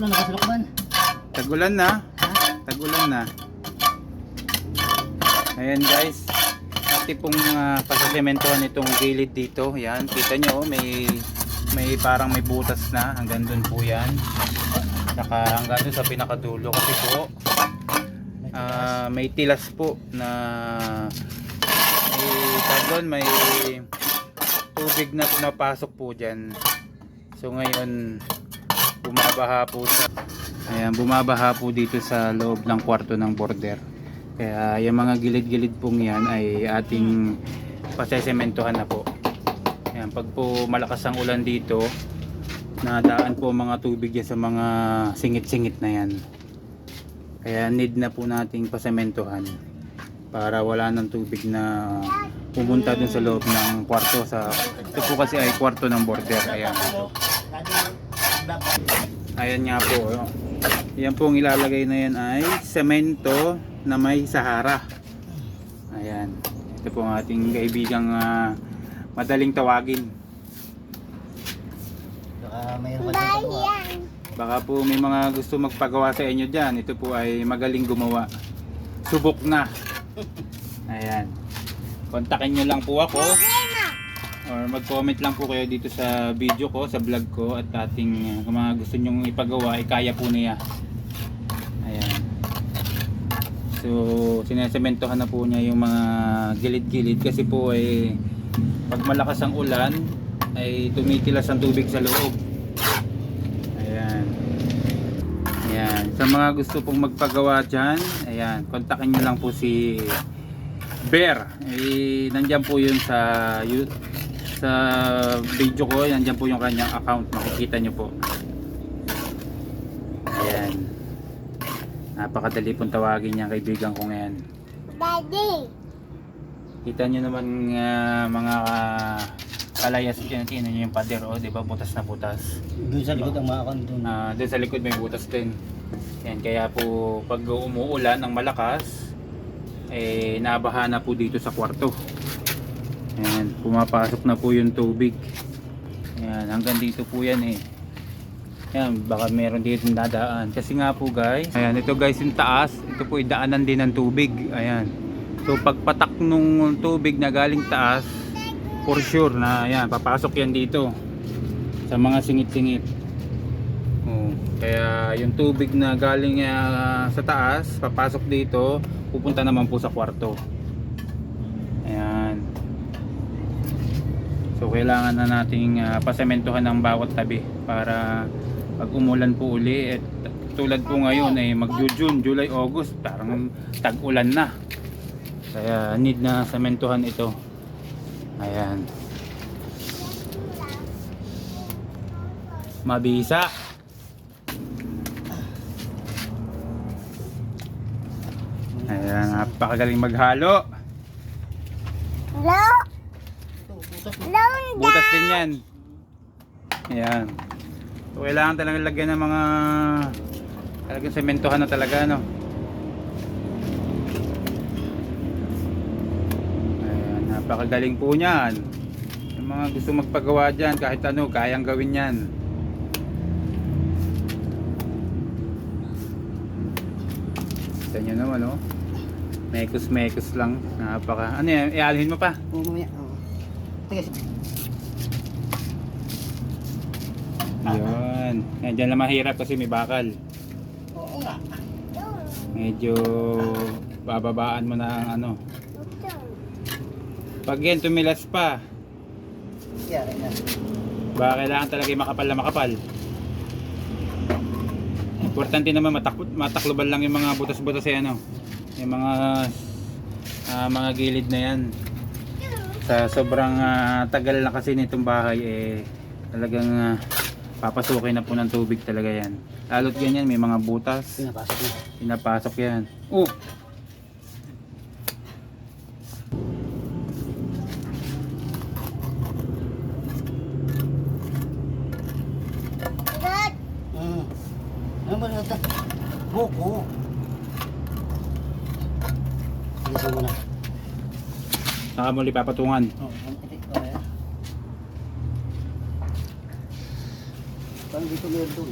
Ano nakasalukban? Tag-ulan na. Tag-ulan na. Ayan guys. Ati pong pasasementohan itong gilid dito. Yan, kita nyo may parang may butas na. Hanggang dun po yan. Saka hanggang dun sa pinakadulo. Kasi po may tilas po na may tubig na pumapasok po dyan. So ngayon bumabaha po dito sa loob ng kwarto ng border. Kaya yung mga gilid-gilid pong yan ay ating pasesementohan na po. Ayan, pag po malakas ang ulan dito, nadaan po mga tubig yan sa mga singit-singit na yan. Kaya need na po nating pasementohan para wala ng tubig na pumunta dun sa loob ng kwarto. Ito po kasi ay kwarto ng border. Ayan, ayan nga po. Yan po ang ilalagay na yan ay semento na may Sahara. Ayan, ito po ang ating kaibigang madaling tawagin. Baka mayroon ka sa pagawa. Baka po may mga gusto magpagawa sa inyo dyan. Ito po ay magaling gumawa. Subok na. Ayan, kontakin nyo lang po ako or mag-comment lang po kayo dito sa video ko, sa vlog ko, at ating kung mga gusto nyong ipagawa, kaya po niya. Ayan, so sinesementohan na po niya yung mga gilid-gilid kasi po ay pag malakas ang ulan ay tumitilas ang tubig sa loob. Ayan, ayan, sa mga gusto pong magpagawa dyan, ayan, kontakin nyo lang po si Bear. Nandyan po yun sa video ko. Nandyan po yung kanyang account. Makikita nyo po. Ayan. Napakadali pong tawagin niya kaibigan ko ngayon. Daddy! Kita nyo naman mga kalayas dyan. Tingnan nyo yung pader. O, diba? Butas na butas. Doon sa likod ang mga account doon. Doon sa likod may butas din. Ayan. Kaya po pag umuulan ng malakas, nabaha na po dito sa kwarto. Ayan, pumapasok na po yung tubig. Ayan, hanggang dito po yan Ayan, baka meron dito dadaan. Kasi nga po guys, ayan, ito guys yung taas. Ito po idaanan din ng tubig. Ayan. So pagpatak nung tubig na galing taas, for sure na ayan, papasok yan dito sa mga singit-singit. Kaya yung tubig na galing sa taas, papasok dito, pupunta naman po sa kwarto. Ayan. So kailangan na nating pasementohan ng bawat tabi para pag umulan po uli, tulad po ngayon mag-June, July, August, parang tag-ulan na. Kaya need na sementohan ito. Ayan. Mabisa. Ayan, napakagaling maghalo. Hello? Butas din yan. Ayan. So, kailangan talaga lagyan ng mga talagang sementohan na talaga, no? Ayan, napakagaling po niyan. Yung mga gusto magpagawa dyan, kahit ano, kayang gawin yan. Kita nyo naman, no? Mekos lang. Napaka... Ano yan? Ialhin mo pa? Oo, mamaya. Oo. Yun. Yan, dyan lang mahirap kasi may bakal. Oo nga. Medyo bababaan mo na ang ano. Pag yan tumilas pa, Yari na. baka kailangan talaga makapal na makapal. Importante naman matakloban lang yung mga butas-butas ano. Yung mga gilid na yan. Sa sobrang tagal na kasi nitong bahay talagang papasukin na po ng tubig talaga yan. Lalo't ganyan may mga butas. Pinapasok yan. Oh! Ano ba ito? Buko. Dito muna. Saka muli papatungan. Parang dito meron doon.